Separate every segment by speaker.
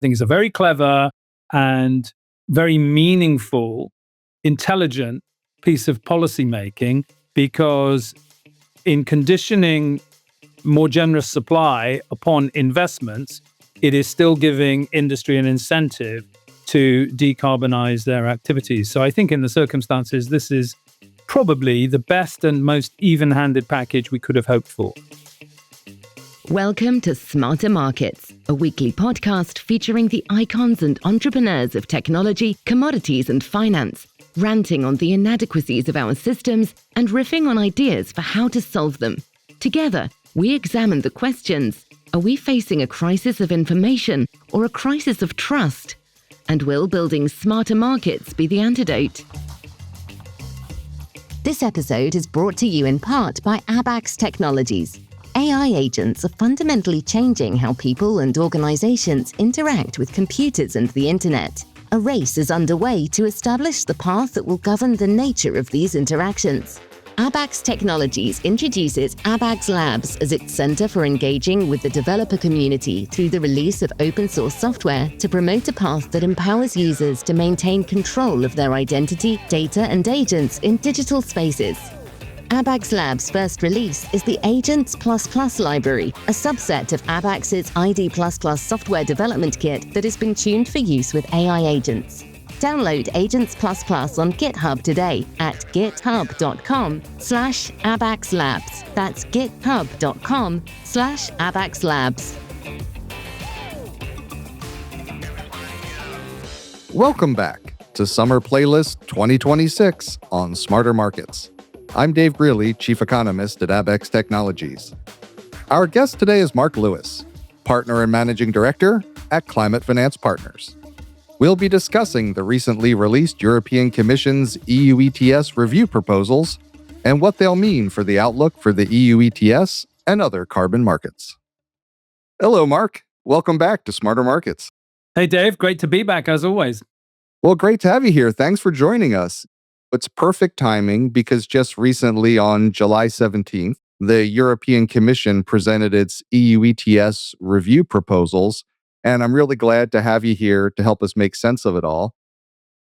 Speaker 1: think it's a very clever and very meaningful, intelligent piece of policy making, because in conditioning more generous supply upon investments, it is still giving industry an incentive to decarbonize their activities. So I think in the circumstances, this is probably the best and most even-handed package we could have hoped for.
Speaker 2: Welcome to Smarter Markets, a weekly podcast featuring the icons and entrepreneurs of technology, commodities and finance, ranting on the inadequacies of our systems and riffing on ideas for how to solve them. Together, we examine the questions: are we facing a crisis of information or a crisis of trust? And will building smarter markets be the antidote? This episode is brought to you in part by Abax Technologies. AI agents are fundamentally changing how people and organizations interact with computers and the internet. A race is underway to establish the path that will govern the nature of these interactions. Abax Technologies introduces Abax Labs as its center for engaging with the developer community through the release of open source software to promote a path that empowers users to maintain control of their identity, data, and agents in digital spaces. Abax Labs' first release is the Agents++ library, a subset of Abax's ID++ software development kit that has been tuned for use with AI agents. Download Agents++ on GitHub today at github.com/AbaxLabs. That's github.com/AbaxLabs.
Speaker 3: Welcome back to Summer Playlist 2026 on Smarter Markets. I'm Dave Greeley, Chief Economist at Abax Technologies. Our guest today is Mark Lewis, Partner and Managing Director at Climate Finance Partners. We'll be discussing the recently released European Commission's EU ETS review proposals and what they'll mean for the outlook for the EU ETS and other carbon markets. Hello, Mark. Welcome back to Smarter Markets.
Speaker 1: Hey, Dave. Great to be back, as always.
Speaker 3: Well, great to have you here. Thanks for joining us. It's perfect timing because just recently on July 17th, the European Commission presented its EU ETS review proposals, and I'm really glad to have you here to help us make sense of it all.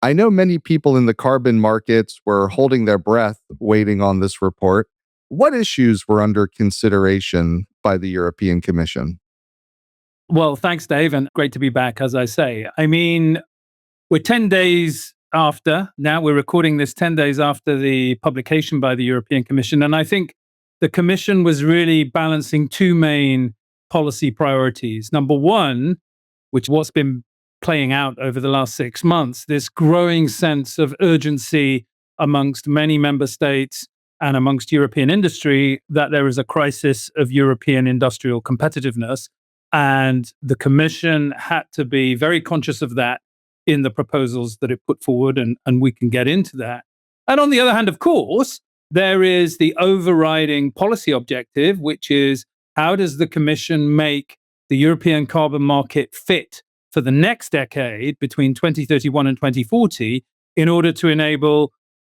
Speaker 3: I know many people in the carbon markets were holding their breath waiting on this report. What issues were under consideration by the European Commission?
Speaker 1: Well, thanks, Dave, and great to be back, as I say. I mean, we're 10 days after, now we're recording this 10 days after the publication by the European Commission. And I think the Commission was really balancing two main policy priorities. Number one, which what's been playing out over the last 6 months, this growing sense of urgency amongst many member states and amongst European industry that there is a crisis of European industrial competitiveness. And the Commission had to be very conscious of that in the proposals that it put forward, and we can get into that. And on the other hand, of course, there is the overriding policy objective, which is how does the Commission make the European carbon market fit for the next decade between 2031 and 2040 in order to enable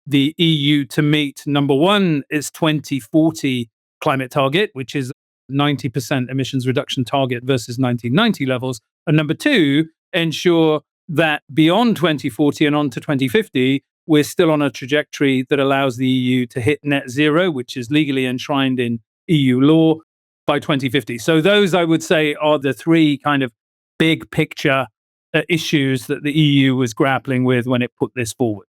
Speaker 1: the EU to meet, number one, its 2040 climate target, which is 90% emissions reduction target versus 1990 levels, and number two, ensure that beyond 2040 and on to 2050, we're still on a trajectory that allows the EU to hit net zero, which is legally enshrined in EU law, by 2050. So those, I would say, are the three kind of big picture issues that the EU was grappling with when it put this forward.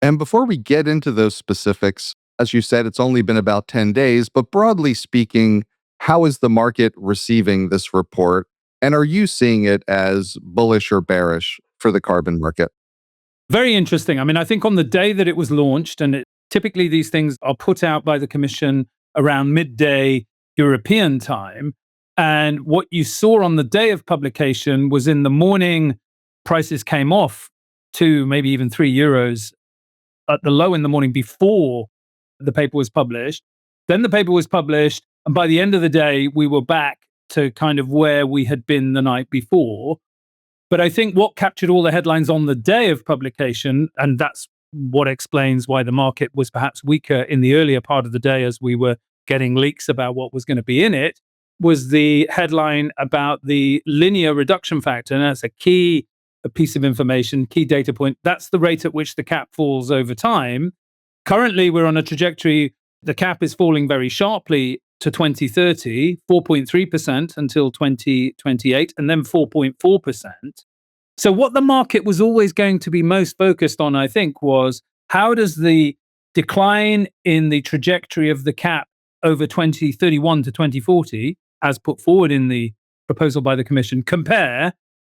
Speaker 3: And before we get into those specifics, as you said, it's only been about 10 days, but broadly speaking, how is the market receiving this report? And are you seeing it as bullish or bearish for the carbon market?
Speaker 1: Very interesting. I mean, I think on the day that it was launched, and typically these things are put out by the Commission around midday European time. And what you saw on the day of publication was in the morning, prices came off to maybe even €3 at the low in the morning before the paper was published. Then the paper was published. And by the end of the day, we were back to kind of where we had been the night before. But I think what captured all the headlines on the day of publication, and that's what explains why the market was perhaps weaker in the earlier part of the day as we were getting leaks about what was going to be in it, was the headline about the linear reduction factor. And that's a key piece of information, key data point. That's the rate at which the cap falls over time. Currently, we're on a trajectory. The cap is falling very sharply to 2030, 4.3% until 2028, and then 4.4%. So what the market was always going to be most focused on, I think, was how does the decline in the trajectory of the cap over 2031 to 2040, as put forward in the proposal by the Commission, compare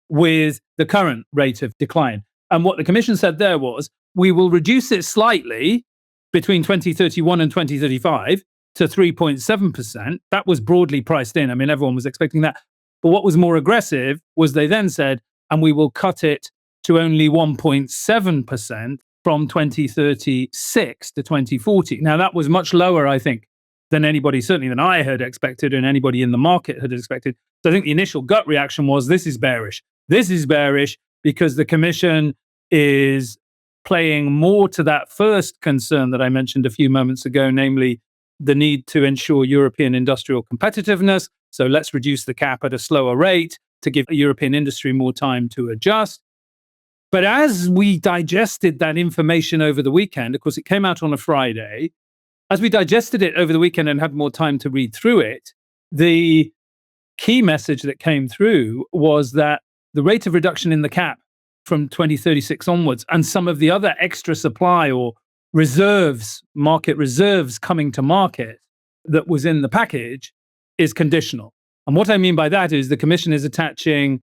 Speaker 1: with the current rate of decline? And what the Commission said there was, we will reduce it slightly between 2031 and 2035 to 3.7%. That was broadly priced in. I mean, everyone was expecting that. But what was more aggressive was they then said, and we will cut it to only 1.7% from 2036 to 2040. Now, that was much lower, I think, than anybody, certainly than I had expected and anybody in the market had expected. So I think the initial gut reaction was, this is bearish. This is bearish because the Commission is playing more to that first concern that I mentioned a few moments ago, namely the need to ensure European industrial competitiveness. So let's reduce the cap at a slower rate to give European industry more time to adjust. But as we digested that information over the weekend, of course, it came out on a Friday. As we digested it over the weekend and had more time to read through it, the key message that came through was that the rate of reduction in the cap from 2036 onwards and some of the other extra supply or reserves, market reserves coming to market that was in the package is conditional. And what I mean by that is the Commission is attaching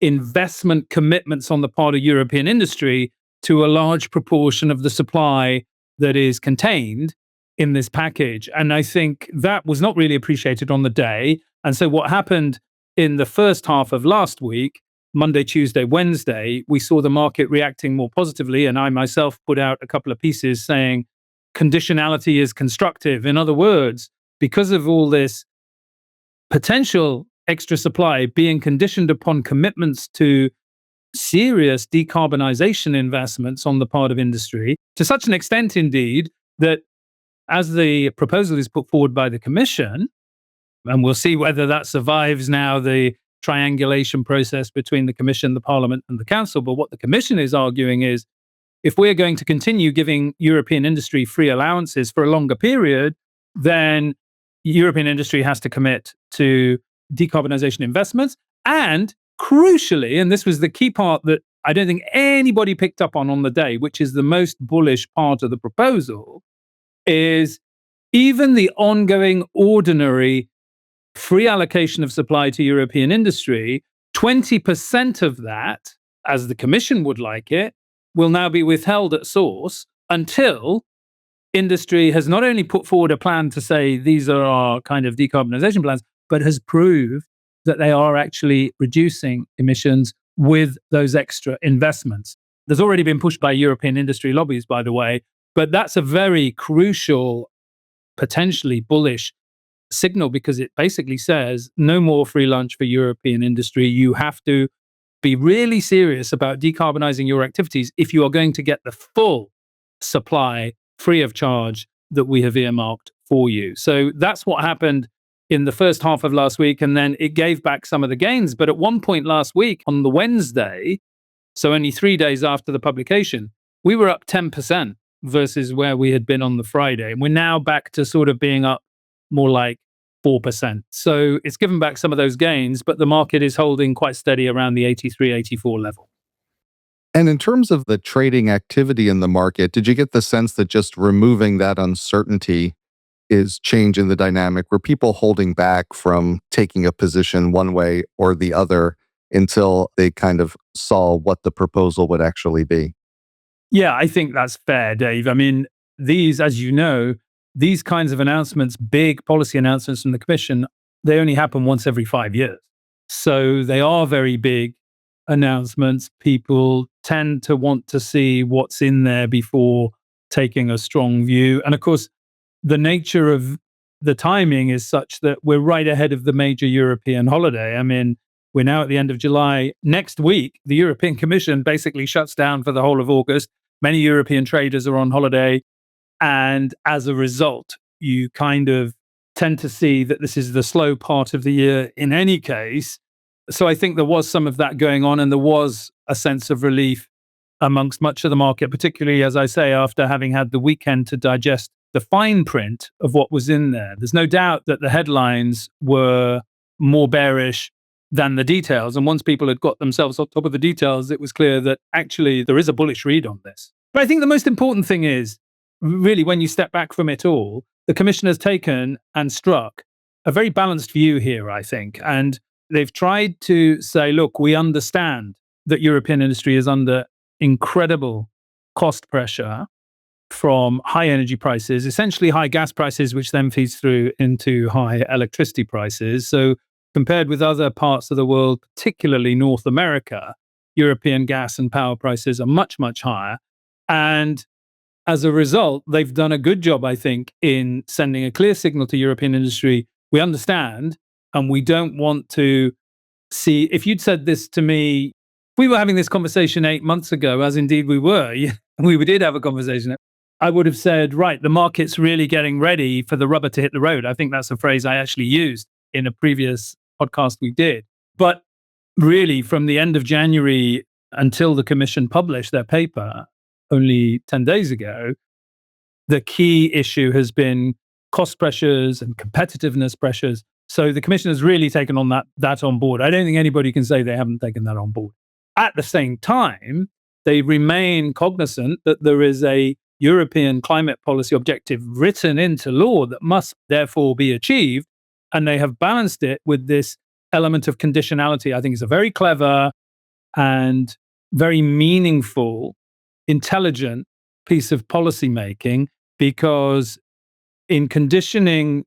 Speaker 1: investment commitments on the part of European industry to a large proportion of the supply that is contained in this package. And I think that was not really appreciated on the day. And so what happened in the first half of last week, Monday, Tuesday, Wednesday, we saw the market reacting more positively. And I myself put out a couple of pieces saying conditionality is constructive. In other words, because of all this potential extra supply being conditioned upon commitments to serious decarbonization investments on the part of industry, to such an extent indeed that as the proposal is put forward by the Commission, and we'll see whether that survives now the triangulation process between the Commission, the Parliament and the Council, but what the Commission is arguing is, if we're going to continue giving European industry free allowances for a longer period, then European industry has to commit to decarbonization investments. And crucially, and this was the key part that I don't think anybody picked up on the day, which is the most bullish part of the proposal, is even the ongoing ordinary free allocation of supply to European industry, 20% of that, as the Commission would like it, will now be withheld at source until industry has not only put forward a plan to say these are our kind of decarbonization plans, but has proved that they are actually reducing emissions with those extra investments. There's already been pushed by European industry lobbies, by the way, but that's a very crucial, potentially bullish signal, because it basically says no more free lunch for European industry. You have to be really serious about decarbonizing your activities if you are going to get the full supply free of charge that we have earmarked for you. So that's what happened in the first half of last week, and then it gave back some of the gains. But at one point last week, on the Wednesday, so only 3 days after the publication, we were up 10% versus where we had been on the Friday. And we're now back to sort of being up more like 4%. So it's given back some of those gains, but the market is holding quite steady around the 83, 84 level.
Speaker 3: And in terms of the trading activity in the market, did you get the sense that just removing that uncertainty is changing the dynamic? Were people holding back from taking a position one way or the other until they kind of saw what the proposal would actually be?
Speaker 1: Yeah, I think that's fair, Dave. I mean, these, as you know, these kinds of announcements, big policy announcements from the Commission, they only happen once every 5 years. So they are very big announcements. People tend to want to see what's in there before taking a strong view. And of course, the nature of the timing is such that we're right ahead of the major European holiday. I mean, we're now at the end of July. Next week, the European Commission basically shuts down for the whole of August. Many European traders are on holiday. And as a result, you kind of tend to see that this is the slow part of the year in any case. So I think there was some of that going on, and there was a sense of relief amongst much of the market, particularly, as I say, after having had the weekend to digest the fine print of what was in there. There's no doubt that the headlines were more bearish than the details. And once people had got themselves on top of the details, it was clear that actually there is a bullish read on this. But I think the most important thing is, really, when you step back from it all, the Commission has taken and struck a very balanced view here, I think. And they've tried to say, look, we understand that European industry is under incredible cost pressure from high energy prices, essentially high gas prices, which then feeds through into high electricity prices. So compared with other parts of the world, particularly North America, European gas and power prices are much, much higher. And as a result, they've done a good job, I think, in sending a clear signal to European industry. We understand, and we don't want to see, if you'd said this to me, we were having this conversation 8 months ago, as indeed we were. We did have a conversation. I would have said, right, the market's really getting ready for the rubber to hit the road. I think that's a phrase I actually used in a previous podcast we did. But really, from the end of January until the Commission published their paper only 10 days ago, the key issue has been cost pressures and competitiveness pressures. So the Commission has really taken on that on board. I don't think anybody can say they haven't taken that on board. At the same time, they remain cognizant that there is a European climate policy objective written into law that must therefore be achieved. And they have balanced it with this element of conditionality. I think it's a very clever and very meaningful, intelligent piece of policy making, because in conditioning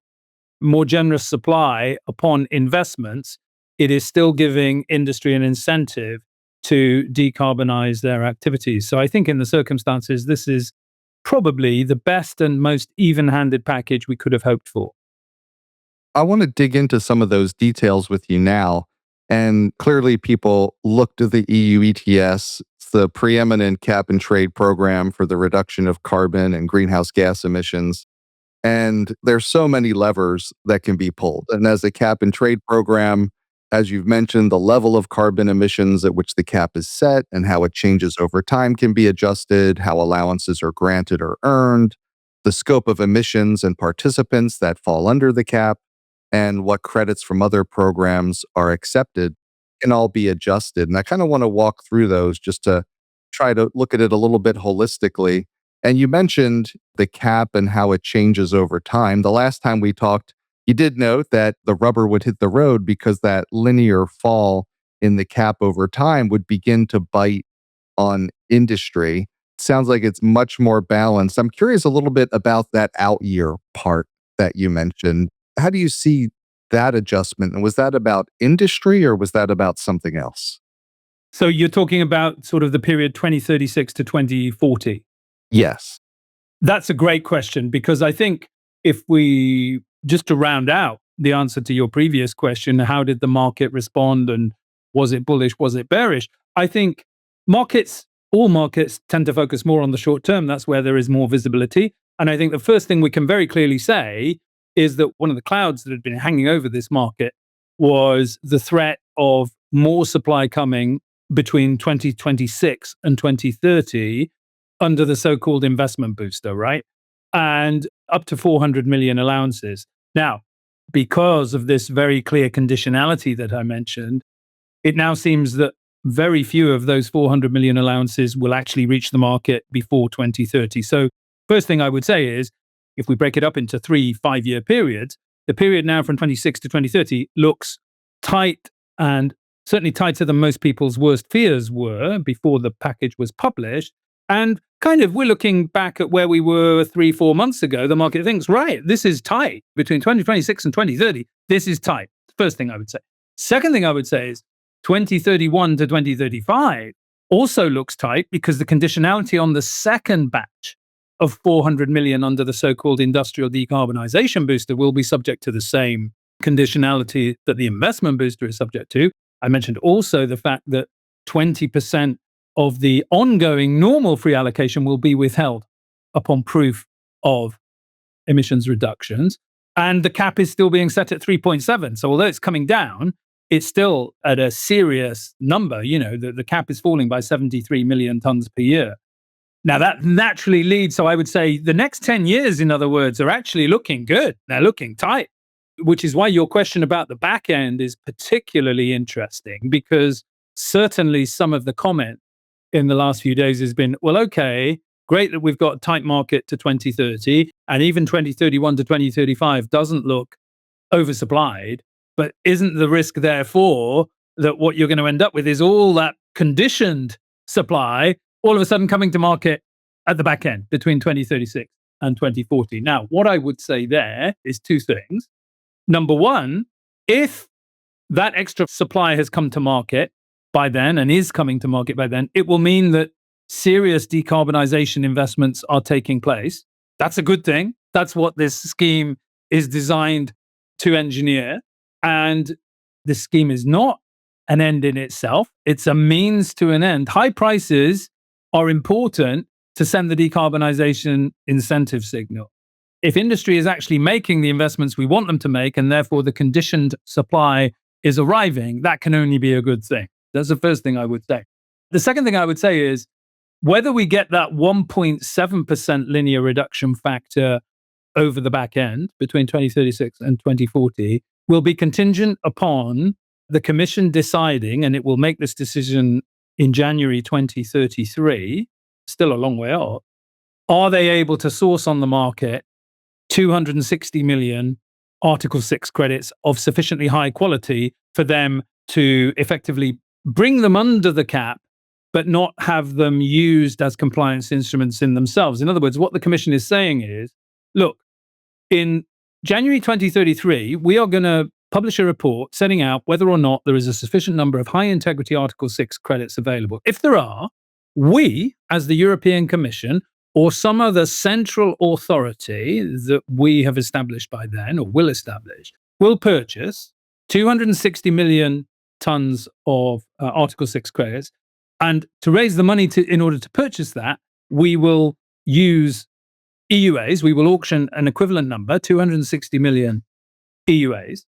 Speaker 1: more generous supply upon investments, it is still giving industry an incentive to decarbonize their activities. So I think in the circumstances, this is probably the best and most even-handed package we could have hoped for.
Speaker 3: I want to dig into some of those details with you now. And clearly, people look to the EU ETS, it's the preeminent cap and trade program for the reduction of carbon and greenhouse gas emissions. And there's so many levers that can be pulled. And as a cap and trade program, as you've mentioned, the level of carbon emissions at which the cap is set and how it changes over time can be adjusted, how allowances are granted or earned, the scope of emissions and participants that fall under the cap, and what credits from other programs are accepted can all be adjusted. And I kind of want to walk through those just to try to look at it a little bit holistically. And you mentioned the cap and how it changes over time. The last time we talked, you did note that the rubber would hit the road because that linear fall in the cap over time would begin to bite on industry. Sounds like it's much more balanced. I'm curious a little bit about that out year part that you mentioned. How do you see that adjustment? And was that about industry or was that about something else?
Speaker 1: So you're talking about sort of the period 2036 to 2040.
Speaker 3: Yes.
Speaker 1: That's a great question, because I think if we, just to round out the answer to your previous question, how did the market respond and was it bullish, was it bearish? I think all markets tend to focus more on the short term. That's where there is more visibility. And I think the first thing we can very clearly say is that one of the clouds that had been hanging over this market was the threat of more supply coming between 2026 and 2030 under the so-called investment booster, right? And up to 400 million allowances. Now, because of this very clear conditionality that I mentioned, it now seems that very few of those 400 million allowances will actually reach the market before 2030. So first thing I would say is, if we break it up into 3 5-year periods, the period now from 26 to 2030 looks tight, and certainly tighter than most people's worst fears were before the package was published. And kind of, we're looking back at where we were 3-4 months ago. The market thinks, right, this is tight. Between 2026 and 2030, this is tight. First thing I would say. Second thing I would say is 2031 to 2035 also looks tight, because the conditionality on the second batch of 400 million under the so-called industrial decarbonization booster will be subject to the same conditionality that the investment booster is subject to. I mentioned also the fact that 20% of the ongoing normal free allocation will be withheld upon proof of emissions reductions. And the cap is still being set at 3.7. So although it's coming down, it's still at a serious number. The cap is falling by 73 million tons per year. Now, that naturally leads, so I would say the next 10 years, in other words, are actually looking good. They're looking tight, which is why your question about the back end is particularly interesting, because certainly some of the comment in the last few days has been, well, okay, great that we've got a tight market to 2030, and even 2031 to 2035 doesn't look oversupplied, but isn't the risk therefore that what you're going to end up with is all that conditioned supply all of a sudden coming to market at the back end between 2036 and 2040? Now, what I would say there is two things. Number one, if that extra supply has come to market by then and is coming to market by then, it will mean that serious decarbonization investments are taking place. That's a good thing. That's what this scheme is designed to engineer. And this scheme is not an end in itself. It's a means to an end. High prices are important to send the decarbonization incentive signal. If industry is actually making the investments we want them to make, and therefore the conditioned supply is arriving, that can only be a good thing. That's the first thing I would say. The second thing I would say is whether we get that 1.7% linear reduction factor over the back end between 2036 and 2040 will be contingent upon the Commission deciding, and it will make this decision in January 2033, still a long way off, are they able to source on the market 260 million Article 6 credits of sufficiently high quality for them to effectively bring them under the cap, but not have them used as compliance instruments in themselves? In other words, what the Commission is saying is, look, in January 2033, we are going to publish a report setting out whether or not there is a sufficient number of high integrity Article 6 credits available. If there are, we, as the European Commission, or some other central authority that we have established by then, or will establish, will purchase 260 million tons of Article 6 credits. And to raise the money in order to purchase that, we will use EUAs. We will auction an equivalent number, 260 million EUAs.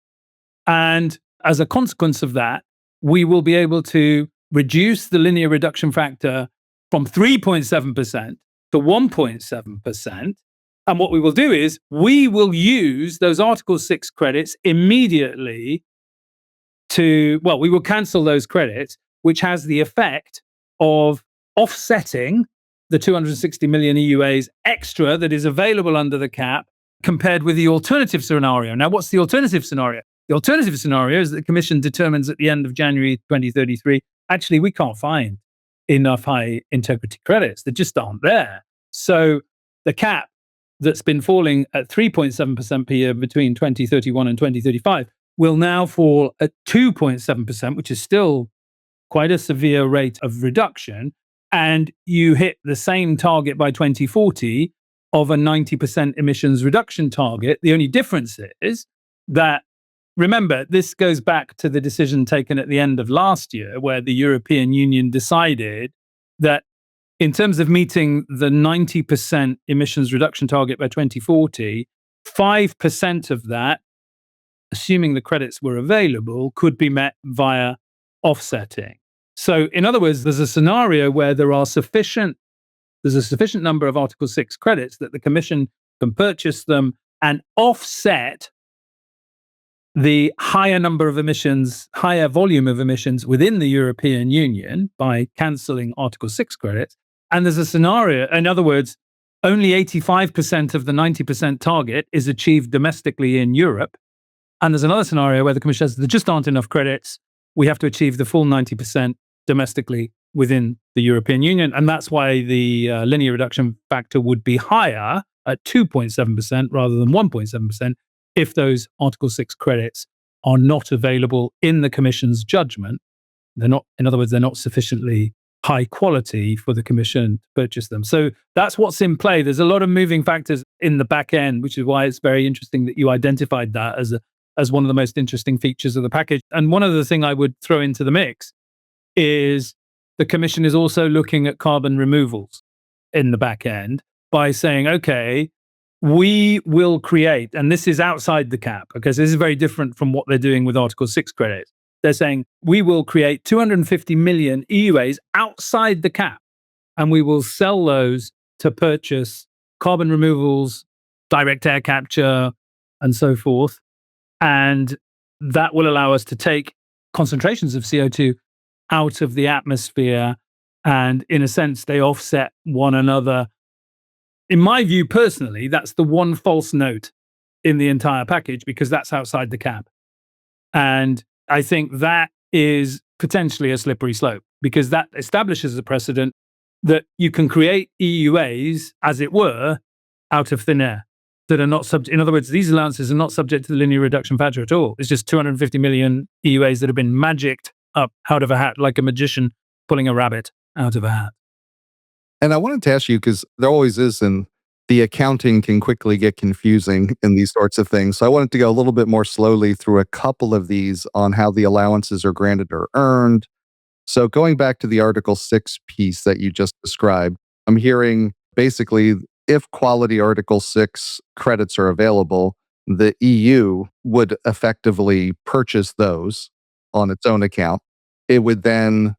Speaker 1: And as a consequence of that, we will be able to reduce the linear reduction factor from 3.7% to 1.7%. And what we will do is we will use those Article 6 credits immediately we will cancel those credits, which has the effect of offsetting the 260 million EUAs extra that is available under the cap compared with the alternative scenario. Now, what's the alternative scenario? The alternative scenario is that the Commission determines at the end of January 2033, actually, we can't find enough high integrity credits. They just aren't there. So the cap that's been falling at 3.7% per year between 2031 and 2035 will now fall at 2.7%, which is still quite a severe rate of reduction. And you hit the same target by 2040 of a 90% emissions reduction target. The only difference is that, remember, this goes back to the decision taken at the end of last year, where the European Union decided that in terms of meeting the 90% emissions reduction target by 2040, 5% of that, assuming the credits were available, could be met via offsetting. So in other words, there's a scenario where there's a sufficient number of Article 6 credits that the Commission can purchase them and offset the higher number of emissions, higher volume of emissions within the European Union by cancelling Article 6 credits. And there's a scenario, in other words, only 85% of the 90% target is achieved domestically in Europe. And there's another scenario where the Commission says there just aren't enough credits. We have to achieve the full 90% domestically within the European Union. And that's why the linear reduction factor would be higher at 2.7% rather than 1.7% if those Article 6 credits are not available in the Commission's judgment. They're not, in other words, they're not sufficiently high quality for the Commission to purchase them. So that's what's in play. There's a lot of moving factors in the back end, which is why it's very interesting that you identified that as one of the most interesting features of the package. And one other thing I would throw into the mix is the Commission is also looking at carbon removals in the back end by saying, okay, we will create, and this is outside the cap, because this is very different from what they're doing with Article 6 credits. They're saying we will create 250 million EUAs outside the cap, and we will sell those to purchase carbon removals, direct air capture, and so forth. And that will allow us to take concentrations of CO2 out of the atmosphere. And in a sense, they offset one another. In my view, personally, that's the one false note in the entire package, because that's outside the cap. And I think that is potentially a slippery slope, because that establishes a precedent that you can create EUAs, as it were, out of thin air that are not subject. In other words, these allowances are not subject to the linear reduction factor at all. It's just 250 million EUAs that have been magicked up out of a hat, like a magician pulling a rabbit out of a hat.
Speaker 3: And I wanted to ask you, because there always is, and the accounting can quickly get confusing in these sorts of things. So I wanted to go a little bit more slowly through a couple of these on how the allowances are granted or earned. So going back to the Article 6 piece that you just described, I'm hearing basically if quality Article 6 credits are available, the EU would effectively purchase those on its own account. It would then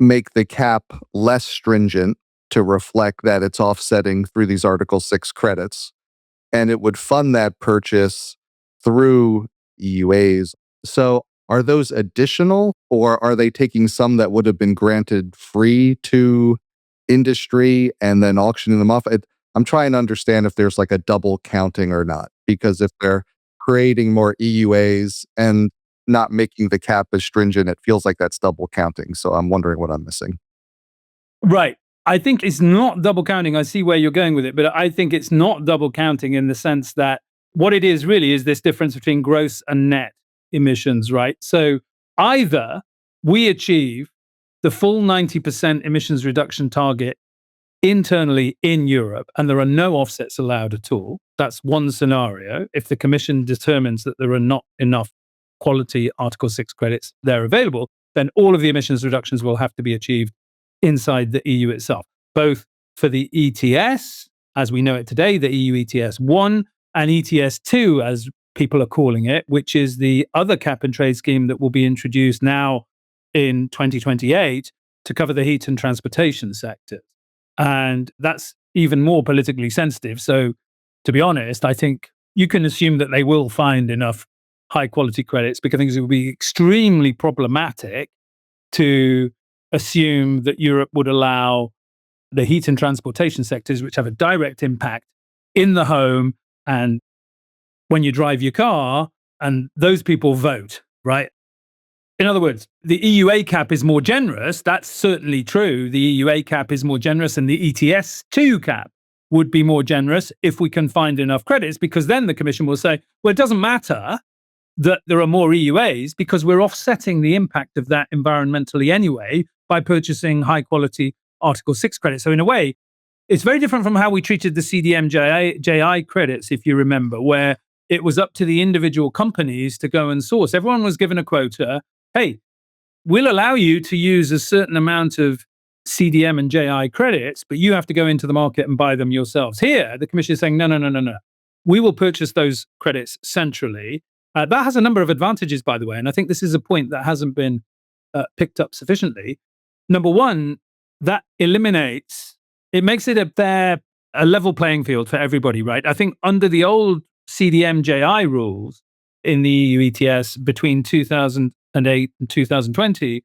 Speaker 3: make the cap less stringent to reflect that it's offsetting through these Article 6 credits. And it would fund that purchase through EUAs. So are those additional, or are they taking some that would have been granted free to industry and then auctioning them off? I'm trying to understand if there's like a double counting or not, because if they're creating more EUAs and not making the cap as stringent, it feels like that's double counting. So I'm wondering what I'm missing.
Speaker 1: Right. I think it's not double counting. I see where you're going with it, but I think it's not double counting in the sense that what it is really is this difference between gross and net emissions, right? So either we achieve the full 90% emissions reduction target internally in Europe, and there are no offsets allowed at all. That's one scenario. If the Commission determines that there are not enough quality Article 6 credits there available, then all of the emissions reductions will have to be achieved inside the EU itself, both for the ETS, as we know it today, the EU ETS 1, and ETS 2, as people are calling it, which is the other cap and trade scheme that will be introduced now in 2028 to cover the heat and transportation sectors. And that's even more politically sensitive. So, to be honest, I think you can assume that they will find enough high quality credits, because I think it would be extremely problematic to assume that Europe would allow the heat and transportation sectors, which have a direct impact in the home and when you drive your car, and those people vote, right? In other words, the EUA cap is more generous. That's certainly true. The EUA cap is more generous, and the ETS 2 cap would be more generous if we can find enough credits, because then the Commission will say, well, it doesn't matter that there are more EUAs because we're offsetting the impact of that environmentally anyway by purchasing high quality Article 6 credits. So in a way, it's very different from how we treated the CDM JI credits, if you remember, where it was up to the individual companies to go and source. Everyone was given a quota. Hey, we'll allow you to use a certain amount of CDM and JI credits, but you have to go into the market and buy them yourselves. Here, the Commission is saying, no. We will purchase those credits centrally. That has a number of advantages, by the way, and I think this is a point that hasn't been picked up sufficiently. Number one, that it makes it a level playing field for everybody, right? I think under the old CDM JI rules in the EU ETS between 2008 and 2020,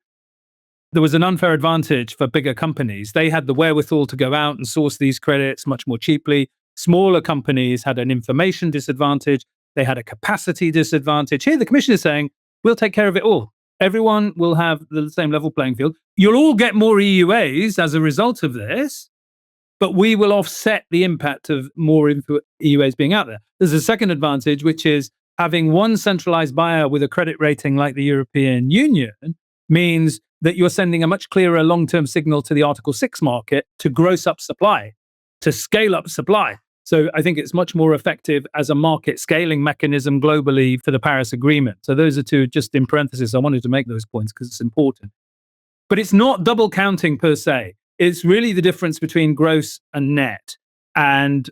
Speaker 1: there was an unfair advantage for bigger companies. They had the wherewithal to go out and source these credits much more cheaply. Smaller companies had an information disadvantage. They had a capacity disadvantage. Here, the Commission is saying, we'll take care of it all. Everyone will have the same level playing field. You'll all get more EUAs as a result of this, but we will offset the impact of more EUAs being out there. There's a second advantage, which is having one centralized buyer with a credit rating like the European Union means that you're sending a much clearer long-term signal to the Article 6 market to gross up supply, to scale up supply. So I think it's much more effective as a market scaling mechanism globally for the Paris Agreement. So those are two, just in parentheses, I wanted to make those points because it's important. But it's not double counting per se. It's really the difference between gross and net. And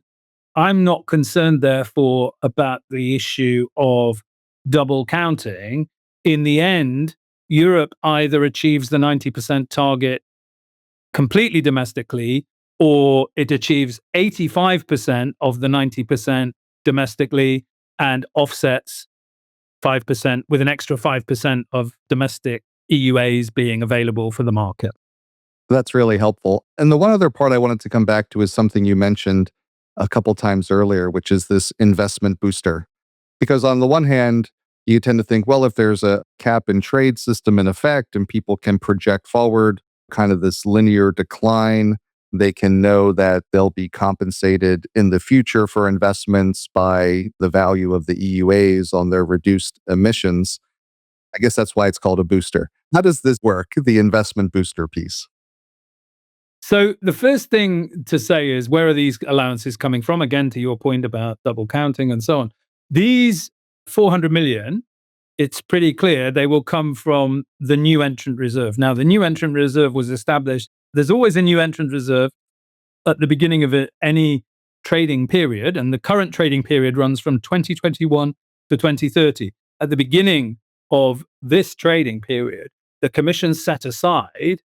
Speaker 1: I'm not concerned, therefore, about the issue of double counting. In the end, Europe either achieves the 90% target completely domestically, or it achieves 85% of the 90% domestically and offsets 5% with an extra 5% of domestic EUAs being available for the market.
Speaker 3: That's really helpful. And the one other part I wanted to come back to is something you mentioned a couple times earlier, which is this investment booster. Because on the one hand, you tend to think, well, if there's a cap and trade system in effect and people can project forward kind of this linear decline, they can know that they'll be compensated in the future for investments by the value of the EUAs on their reduced emissions. I guess that's why it's called a booster. How does this work, the investment booster piece?
Speaker 1: So the first thing to say is, where are these allowances coming from? Again, to your point about double counting and so on. These 400 million, it's pretty clear they will come from the new entrant reserve. Now, the new entrant reserve was established. There's always a new entrant reserve at the beginning of any trading period, and the current trading period runs from 2021 to 2030. At the beginning of this trading period, the Commission set aside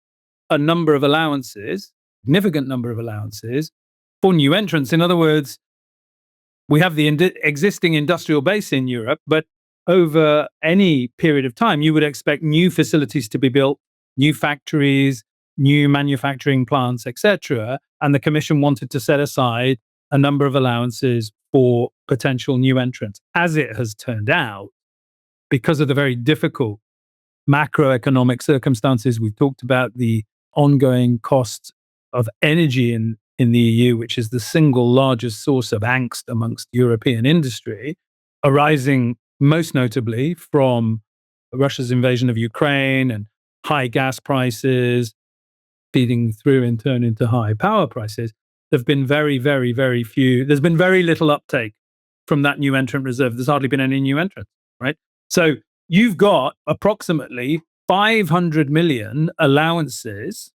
Speaker 1: a number of allowances, significant number of allowances, for new entrants. In other words, we have the existing industrial base in Europe, but over any period of time, you would expect new facilities to be built, new factories, new manufacturing plants, etc. And the Commission wanted to set aside a number of allowances for potential new entrants. As it has turned out, because of the very difficult macroeconomic circumstances, we've talked about the ongoing costs of energy in the EU, which is the single largest source of angst amongst European industry, arising most notably from Russia's invasion of Ukraine and high gas prices feeding through in turn into high power prices. There've been very, very, very few. There's been very little uptake from that new entrant reserve. There's hardly been any new entrants, right? So you've got approximately 500 million allowances.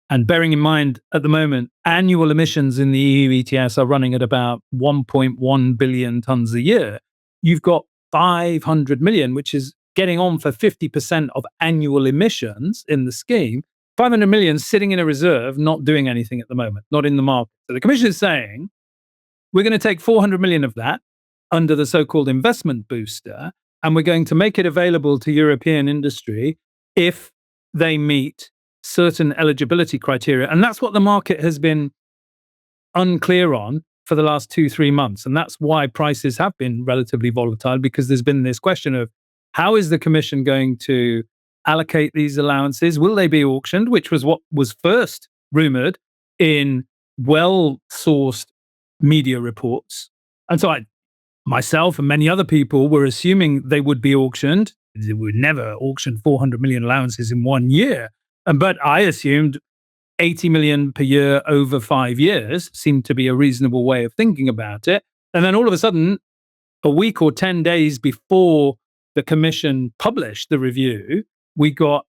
Speaker 1: And bearing in mind, at the moment, annual emissions in the EU ETS are running at about 1.1 billion tons a year. You've got 500 million, which is getting on for 50% of annual emissions in the scheme. 500 million sitting in a reserve, not doing anything at the moment, not in the market. So the Commission is saying, we're going to take 400 million of that under the so-called investment booster, and we're going to make it available to European industry if they meet certain eligibility criteria. And that's what the market has been unclear on for the last 2-3 months. And that's why prices have been relatively volatile, because there's been this question of, how is the Commission going to allocate these allowances? Will they be auctioned, which was what was first rumored in well-sourced media reports. And so myself and many other people were assuming they would be auctioned. They would never auction 400 million allowances in 1 year. But I assumed 80 million per year over 5 years seemed to be a reasonable way of thinking about it. And then all of a sudden, a week or 10 days before the Commission published the review, we got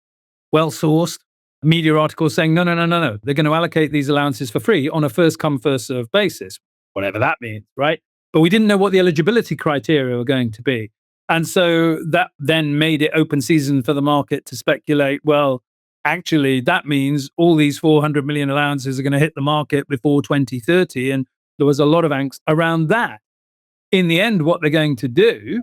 Speaker 1: well-sourced media articles saying, no, they're going to allocate these allowances for free on a first-come, first-served basis, whatever that means, right? But we didn't know what the eligibility criteria were going to be. And so that then made it open season for the market to speculate, well, actually, that means all these 400 million allowances are going to hit the market before 2030. And there was a lot of angst around that. In the end, what they're going to do,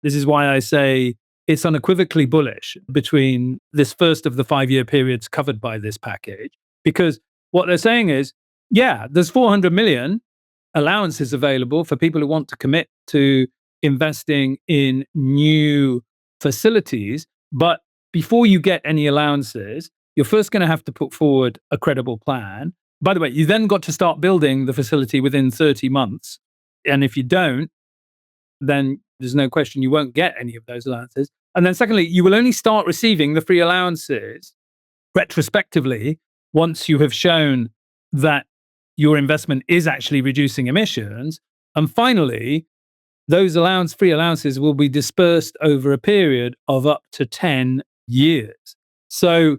Speaker 1: this is why I say it's unequivocally bullish between this first of the 5-year periods covered by this package, because what they're saying is, yeah, there's 400 million allowances available for people who want to commit to investing in new facilities. But before you get any allowances, you're first going to have to put forward a credible plan. By the way, you then got to start building the facility within 30 months. And if you don't, then there's no question you won't get any of those allowances. And then secondly, you will only start receiving the free allowances retrospectively once you have shown that your investment is actually reducing emissions. And finally, those free allowances will be dispersed over a period of up to 10 years. So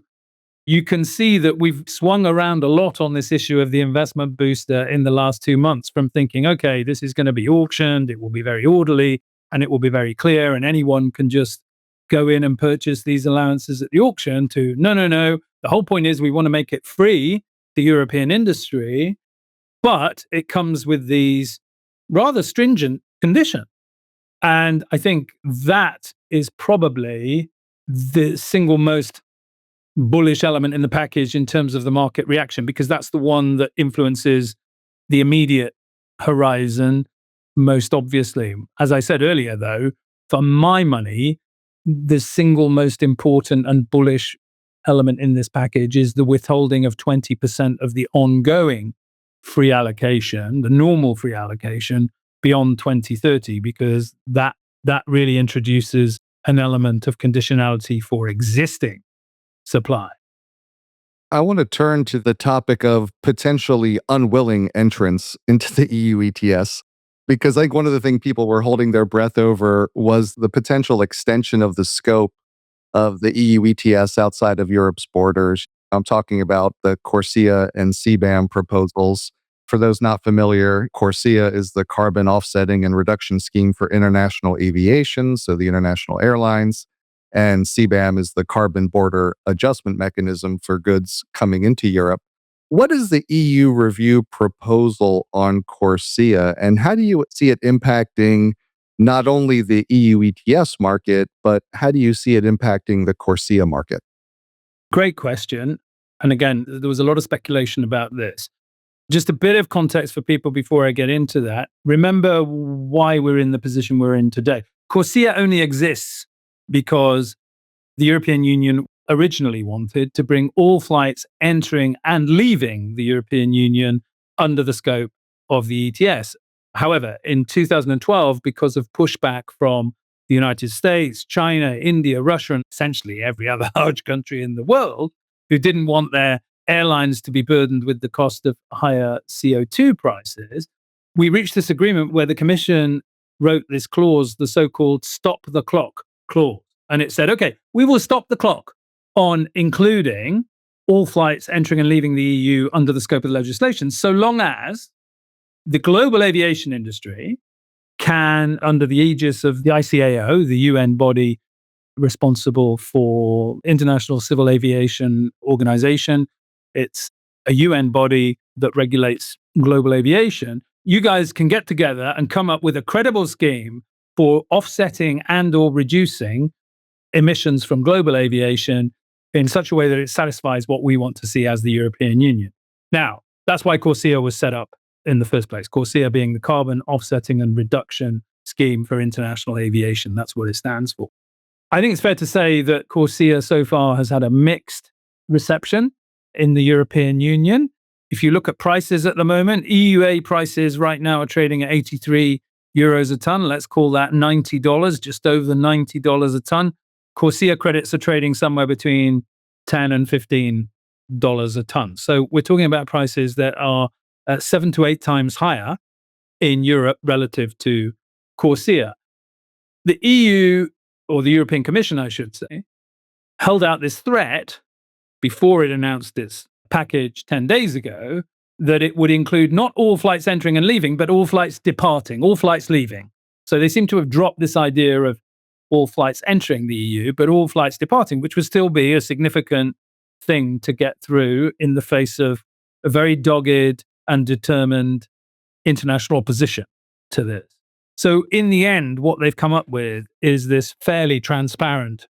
Speaker 1: you can see that we've swung around a lot on this issue of the investment booster in the last 2 months, from thinking, okay, this is going to be auctioned, it will be very orderly, and it will be very clear, and anyone can just go in and purchase these allowances at the auction, to no, no, no. The whole point is we want to make it free to European industry, but it comes with these rather stringent conditions. And I think that is probably the single most bullish element in the package in terms of the market reaction, because that's the one that influences the immediate horizon most obviously. As I said earlier, though, for my money, the single most important and bullish element in this package is the withholding of 20% of the ongoing free allocation, the normal free allocation, beyond 2030, because that really introduces an element of conditionality for existing supply.
Speaker 3: I want to turn to the topic of potentially unwilling entrants into the EU ETS, because I think one of the things people were holding their breath over was the potential extension of the scope of the EU ETS outside of Europe's borders. I'm talking about the CORSIA and CBAM proposals. For those not familiar, CORSIA is the carbon offsetting and reduction scheme for international aviation, so the international airlines. And CBAM is the carbon border adjustment mechanism for goods coming into Europe. What is the EU review proposal on CORSIA, and how do you see it impacting not only the EU ETS market, but how do you see it impacting the CORSIA market?
Speaker 1: Great question. And again, there was a lot of speculation about this. Just a bit of context for people before I get into that. Remember why we're in the position we're in today. CORSIA only exists because the European Union originally wanted to bring all flights entering and leaving the European Union under the scope of the ETS. However, in 2012, because of pushback from the United States, China, India, Russia, and essentially every other large country in the world who didn't want their airlines to be burdened with the cost of higher CO2 prices, we reached this agreement where the Commission wrote this clause, the so-called stop the clock clause. And it said, okay, we will stop the clock on including all flights entering and leaving the EU under the scope of the legislation, so long as the global aviation industry can, under the aegis of the ICAO, the UN body responsible for International Civil Aviation Organization, it's a UN body that regulates global aviation. You guys can get together and come up with a credible scheme for offsetting and or reducing emissions from global aviation in such a way that it satisfies what we want to see as the European Union. Now, that's why CORSIA was set up in the first place. CORSIA being the Carbon Offsetting and Reduction Scheme for International Aviation. That's what it stands for. I think it's fair to say that CORSIA so far has had a mixed reception in the European Union. If you look at prices at the moment, EUA prices right now are trading at 83 euros a ton. Let's call that $90, just over $90 a ton. CORSIA credits are trading somewhere between $10 and $15 a ton. So we're talking about prices that are 7 to 8 times higher in Europe relative to CORSIA. The EU, or the European Commission, I should say, held out this threat before it announced its package 10 days ago that it would include not all flights entering and leaving, but all flights departing, all flights leaving. So they seem to have dropped this idea of all flights entering the EU, but all flights departing, which would still be a significant thing to get through in the face of a very dogged and determined international opposition to this. So in the end, what they've come up with is this fairly transparent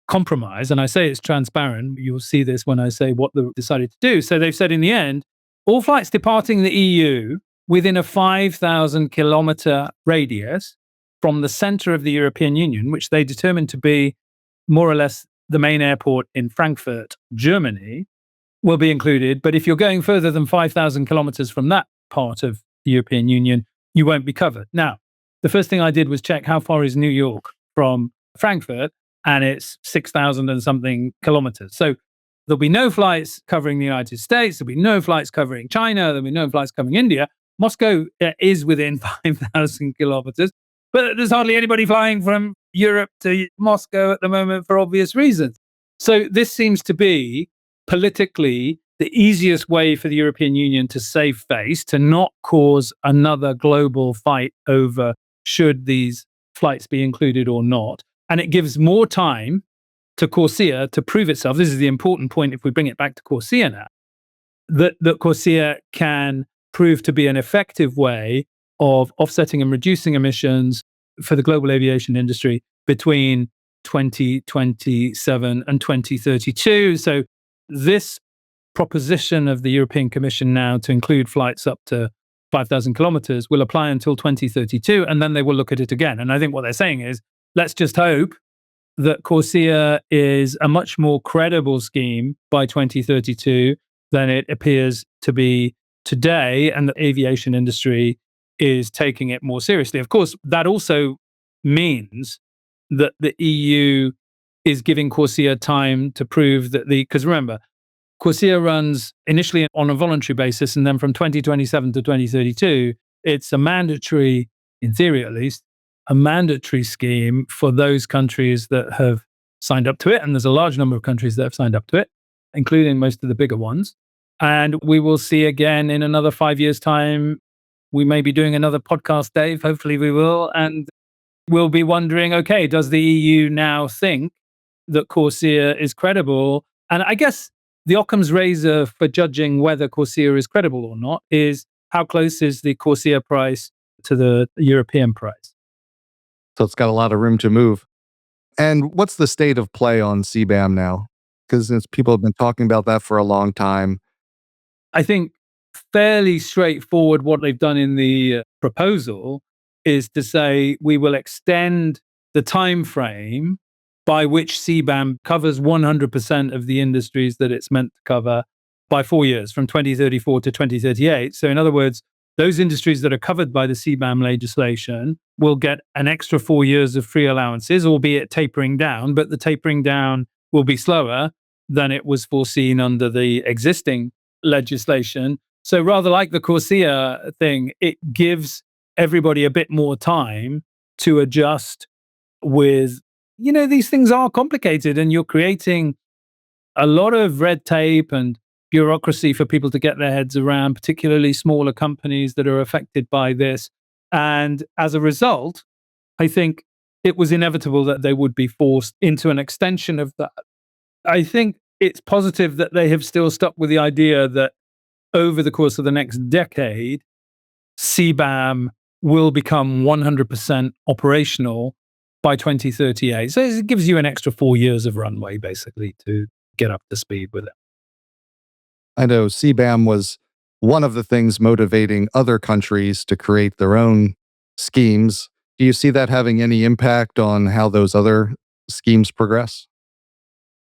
Speaker 1: compromise. And I say it's transparent. You'll see this when I say what they've decided to do. So they've said in the end, all flights departing the EU within a 5,000 kilometer radius from the center of the European Union, which they determined to be more or less the main airport in Frankfurt, Germany, will be included. But if you're going further than 5,000 kilometers from that part of the European Union, you won't be covered. Now, the first thing I did was check how far is New York from Frankfurt, and it's 6,000 and something kilometers. So there'll be no flights covering the United States, there'll be no flights covering China, there'll be no flights covering India. Moscow is within 5,000 kilometers, but there's hardly anybody flying from Europe to Moscow at the moment for obvious reasons. So this seems to be politically the easiest way for the European Union to save face, to not cause another global fight over should these flights be included or not. And it gives more time to Corsia to prove itself. This is the important point if we bring it back to Corsia now, that Corsia can prove to be an effective way of offsetting and reducing emissions for the global aviation industry between 2027 and 2032. So this proposition of the European Commission now to include flights up to 5,000 kilometers will apply until 2032, and then they will look at it again. And I think what they're saying is, let's just hope that Corsia is a much more credible scheme by 2032 than it appears to be today, and the aviation industry is taking it more seriously. Of course, that also means that the EU is giving Corsia time to prove that because remember, Corsia runs initially on a voluntary basis, and then from 2027 to 2032, it's a mandatory, in theory at least, a mandatory scheme for those countries that have signed up to it. And there's a large number of countries that have signed up to it, including most of the bigger ones. And we will see again in another 5 years' time. We may be doing another podcast, Dave. Hopefully we will. And we'll be wondering, okay, does the EU now think that Corsia is credible? And I guess the Occam's razor for judging whether Corsia is credible or not is how close is the Corsia price to the European price.
Speaker 3: So it's got a lot of room to move. And what's the state of play on CBAM now? Because people have been talking about that for a long time.
Speaker 1: I think fairly straightforward what they've done in the proposal is to say we will extend the time frame by which CBAM covers 100% of the industries that it's meant to cover by 4 years, from 2034 to 2038. So in other words, those industries that are covered by the CBAM legislation will get an extra 4 years of free allowances, albeit tapering down, but the tapering down will be slower than it was foreseen under the existing legislation. So rather like the Corsia thing, it gives everybody a bit more time to adjust with, these things are complicated and you're creating a lot of red tape and bureaucracy for people to get their heads around, particularly smaller companies that are affected by this. And as a result, I think it was inevitable that they would be forced into an extension of that. I think it's positive that they have still stuck with the idea that over the course of the next decade, CBAM will become 100% operational by 2038. So it gives you an extra 4 years of runway, basically, to get up to speed with it.
Speaker 3: I know CBAM was one of the things motivating other countries to create their own schemes. Do you see that having any impact on how those other schemes progress?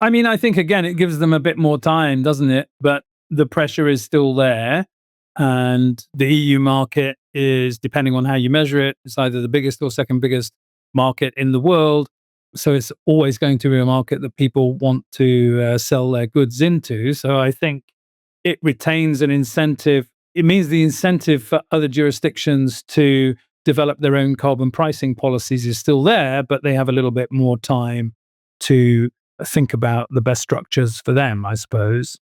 Speaker 1: I mean, I think, again, it gives them a bit more time, doesn't it? But the pressure is still there. And the EU market is, depending on how you measure it, it's either the biggest or second biggest market in the world. So it's always going to be a market that people want to sell their goods into. So I think it retains an incentive. It means the incentive for other jurisdictions to develop their own carbon pricing policies is still there, but they have a little bit more time to think about the best structures for them, I suppose.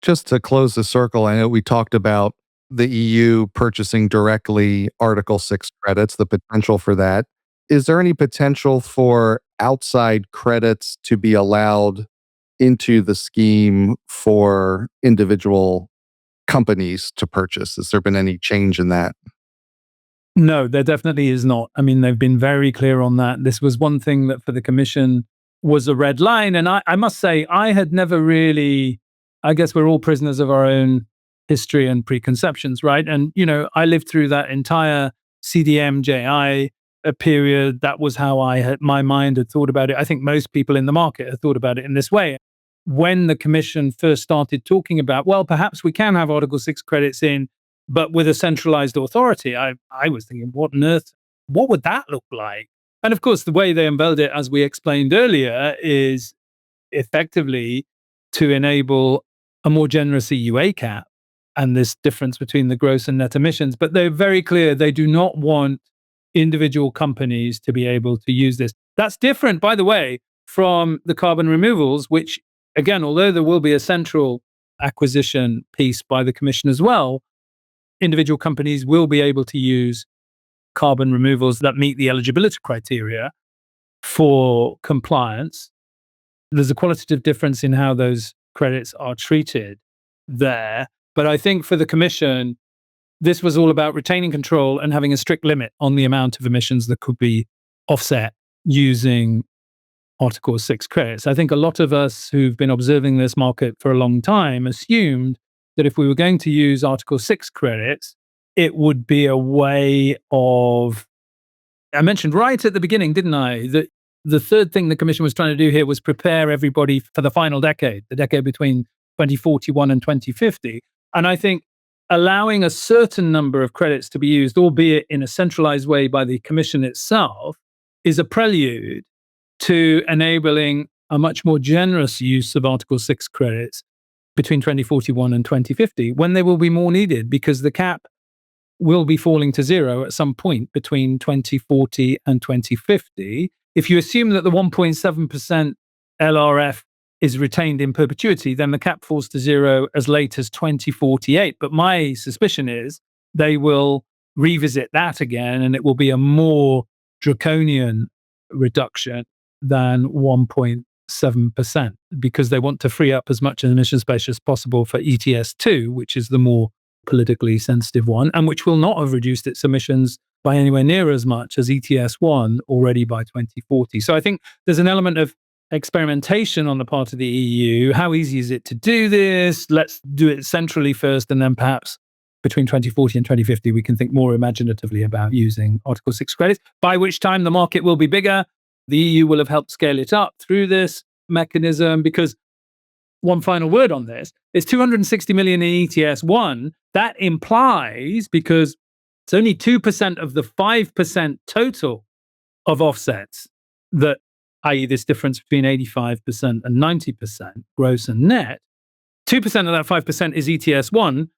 Speaker 3: Just to close the circle, I know we talked about the EU purchasing directly Article 6 credits, the potential for that. Is there any potential for outside credits to be allowed into the scheme for individual companies to purchase? Has there been any change in that?
Speaker 1: No, there definitely is not. I mean, they've been very clear on that. This was one thing that for the Commission was a red line. And I must say, I had never really, I guess we're all prisoners of our own history and preconceptions, right? And, I lived through that entire CDM-JI period. That was how my mind had thought about it. I think most people in the market had thought about it in this way. When the Commission first started talking about, well, perhaps we can have Article 6 credits in, but with a centralized authority, I was thinking, what on earth, what would that look like? And of course, the way they unveiled it, as we explained earlier, is effectively to enable a more generous EUA cap and this difference between the gross and net emissions. But they're very clear they do not want individual companies to be able to use this. That's different, by the way, from the carbon removals, which again, although there will be a central acquisition piece by the Commission as well, individual companies will be able to use carbon removals that meet the eligibility criteria for compliance. There's a qualitative difference in how those credits are treated there. But I think for the Commission, this was all about retaining control and having a strict limit on the amount of emissions that could be offset using Article 6 credits. I think a lot of us who've been observing this market for a long time assumed that if we were going to use Article 6 credits, it would be a way of, I mentioned right at the beginning, didn't I, that the third thing the Commission was trying to do here was prepare everybody for the final decade, the decade between 2041 and 2050. And I think allowing a certain number of credits to be used, albeit in a centralized way by the Commission itself, is a prelude to enabling a much more generous use of Article 6 credits between 2041 and 2050, when they will be more needed, because the cap will be falling to zero at some point between 2040 and 2050. If you assume that the 1.7% LRF is retained in perpetuity, then the cap falls to zero as late as 2048. But my suspicion is they will revisit that again, and it will be a more draconian reduction than 1.7%, because they want to free up as much emission space as possible for ETS2, which is the more politically sensitive one, and which will not have reduced its emissions by anywhere near as much as ETS1 already by 2040. So I think there's an element of experimentation on the part of the EU. How easy is it to do this? Let's do it centrally first, and then perhaps between 2040 and 2050, we can think more imaginatively about using Article 6 credits, by which time the market will be bigger. The EU will have helped scale it up through this mechanism, because one final word on this, it's 260 million in ETS1. That implies, because it's only 2% of the 5% total of offsets that, i.e. this difference between 85% and 90% gross and net, 2% of that 5% is ETS1,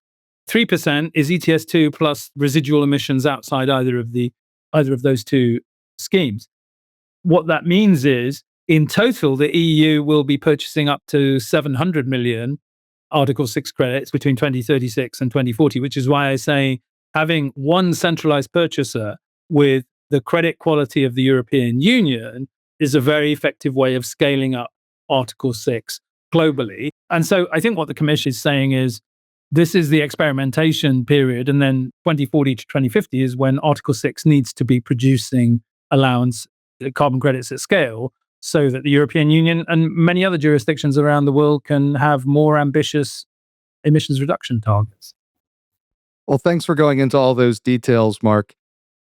Speaker 1: 3% is ETS2 plus residual emissions outside either of those two schemes. What that means is, in total, the EU will be purchasing up to 700 million Article 6 credits between 2036 and 2040, which is why I say having one centralized purchaser with the credit quality of the European Union is a very effective way of scaling up Article 6 globally. And so I think what the Commission is saying is, this is the experimentation period, and then 2040 to 2050 is when Article 6 needs to be producing allowance carbon credits at scale, so that the European Union and many other jurisdictions around the world can have more ambitious emissions reduction targets.
Speaker 3: Well, thanks for going into all those details, Mark.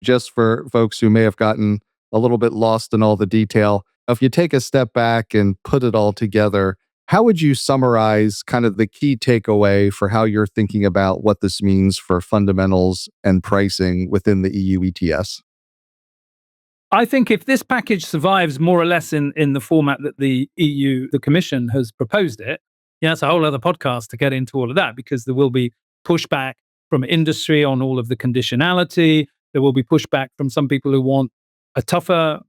Speaker 3: Just for folks who may have gotten a little bit lost in all the detail, if you take a step back and put it all together, how would you summarize kind of the key takeaway for how you're thinking about what this means for fundamentals and pricing within the EU ETS?
Speaker 1: I think if this package survives more or less in the format that the Commission has proposed it, it's a whole other podcast to get into all of that, because there will be pushback from industry on all of the conditionality. There will be pushback from some people who want a tougher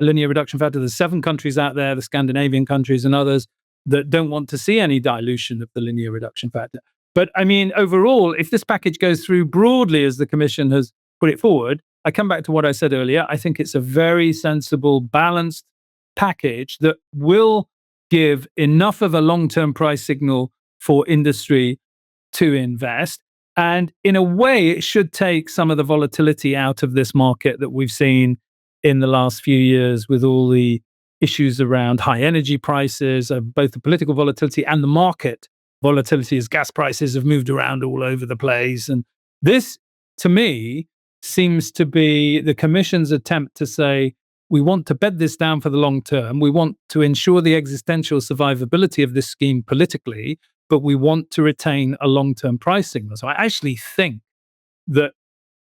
Speaker 1: linear reduction factor. There's 7 countries out there, the Scandinavian countries and others, that don't want to see any dilution of the linear reduction factor. But I mean, overall, if this package goes through broadly as the Commission has put it forward, I come back to what I said earlier. I think it's a very sensible, balanced package that will give enough of a long-term price signal for industry to invest. And in a way, it should take some of the volatility out of this market that we've seen in the last few years, with all the issues around high energy prices, both the political volatility and the market volatility, as gas prices have moved around all over the place. And this, to me, seems to be the Commission's attempt to say, we want to bed this down for the long term. We want to ensure the existential survivability of this scheme politically, but we want to retain a long-term price signal. So I actually think that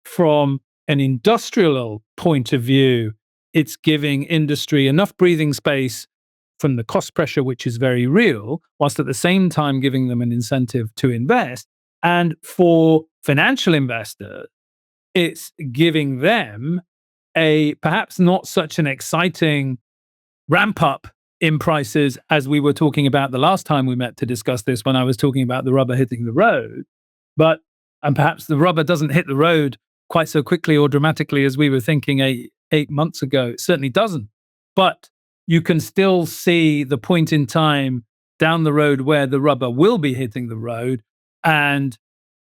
Speaker 1: from an industrial point of view, it's giving industry enough breathing space from the cost pressure, which is very real, whilst at the same time giving them an incentive to invest. And for financial investors, it's giving them a perhaps not such an exciting ramp up in prices, as we were talking about the last time we met to discuss this, when I was talking about the rubber hitting the road. And perhaps the rubber doesn't hit the road quite so quickly or dramatically as we were thinking eight months ago. It certainly doesn't. But you can still see the point in time down the road where the rubber will be hitting the road. And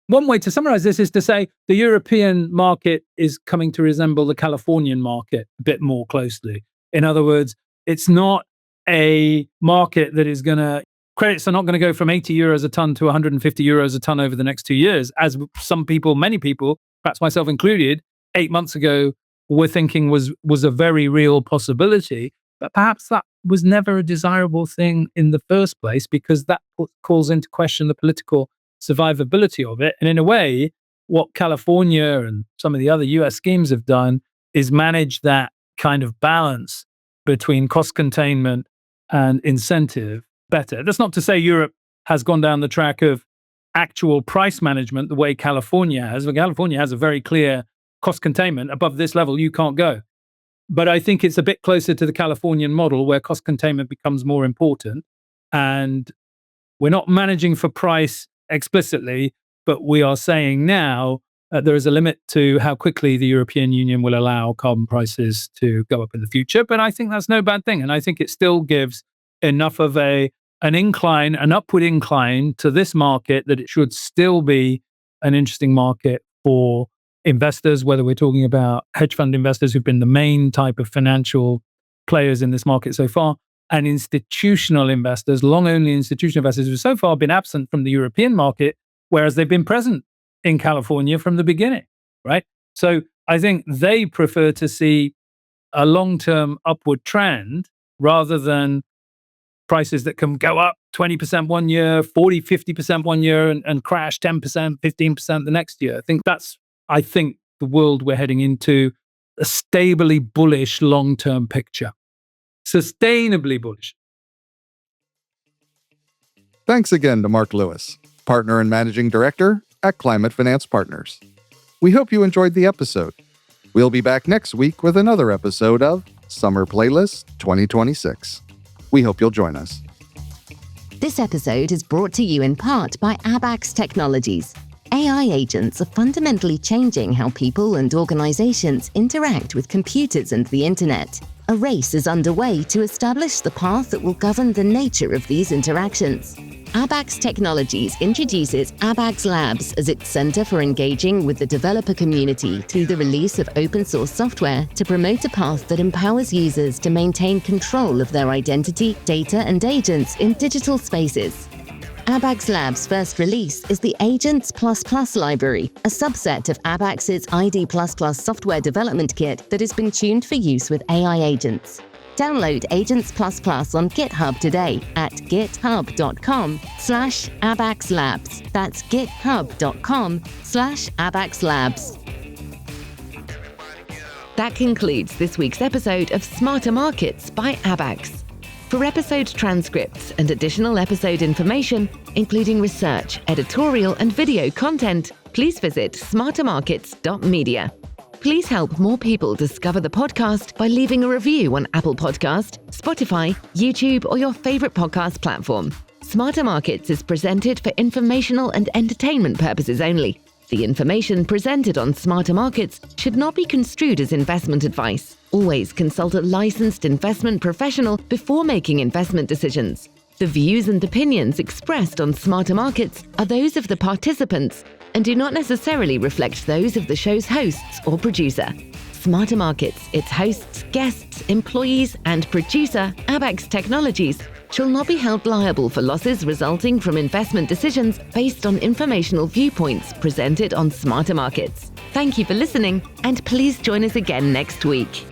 Speaker 1: one way to summarize this is to say the European market is coming to resemble the Californian market a bit more closely. In other words, it's not a market that is going to, credits are not going to go from 80 euros a ton to 150 euros a ton over the next 2 years, as some people, many people, perhaps myself included, 8 months ago were thinking was a very real possibility. But perhaps that was never a desirable thing in the first place, because that calls into question the political survivability of it. And in a way, what California and some of the other US schemes have done is manage that kind of balance between cost containment and incentive better. That's not to say Europe has gone down the track of actual price management the way California has. California has a very clear cost containment. Above this level, you can't go. But I think it's a bit closer to the Californian model, where cost containment becomes more important. And we're not managing for price explicitly, but we are saying now there is a limit to how quickly the European Union will allow carbon prices to go up in the future. But I think that's no bad thing. And I think it still gives enough of an upward incline to this market that it should still be an interesting market for investors, whether we're talking about hedge fund investors who've been the main type of financial players in this market so far, and institutional investors, long-only institutional investors who've so far been absent from the European market, whereas they've been present in California from the beginning, right? So I think they prefer to see a long-term upward trend rather than prices that can go up 20% one year, 40, 50% one year, and crash 10%, 15% the next year. I think the world we're heading into, a stably bullish long-term picture. Sustainably bullish.
Speaker 3: Thanks again to Mark Lewis, partner and managing director at Climate Finance Partners. We hope you enjoyed the episode. We'll be back next week with another episode of Summer Playlist 2026. We hope you'll join us.
Speaker 2: This episode is brought to you in part by Abax Technologies. AI agents are fundamentally changing how people and organizations interact with computers and the internet. A race is underway to establish the path that will govern the nature of these interactions. Abax Technologies introduces Abax Labs as its center for engaging with the developer community through the release of open source software to promote a path that empowers users to maintain control of their identity, data, and agents in digital spaces. Abax Labs' first release is the Agents++ library, a subset of Abax's ID++ software development kit that has been tuned for use with AI agents. Download Agents++ on GitHub today at github.com/AbaxLabs. That's github.com/AbaxLabs. That concludes this week's episode of Smarter Markets by Abax. For episode transcripts and additional episode information, including research, editorial, and video content, please visit smartermarkets.media. Please help more people discover the podcast by leaving a review on Apple Podcast, Spotify, YouTube, or your favorite podcast platform. Smarter Markets is presented for informational and entertainment purposes only. The information presented on Smarter Markets should not be construed as investment advice. Always consult a licensed investment professional before making investment decisions. The views and opinions expressed on Smarter Markets are those of the participants and do not necessarily reflect those of the show's hosts or producer. Smarter Markets, its hosts, guests, employees, and producer, Abax Technologies, shall not be held liable for losses resulting from investment decisions based on informational viewpoints presented on Smarter Markets. Thank you for listening, and please join us again next week.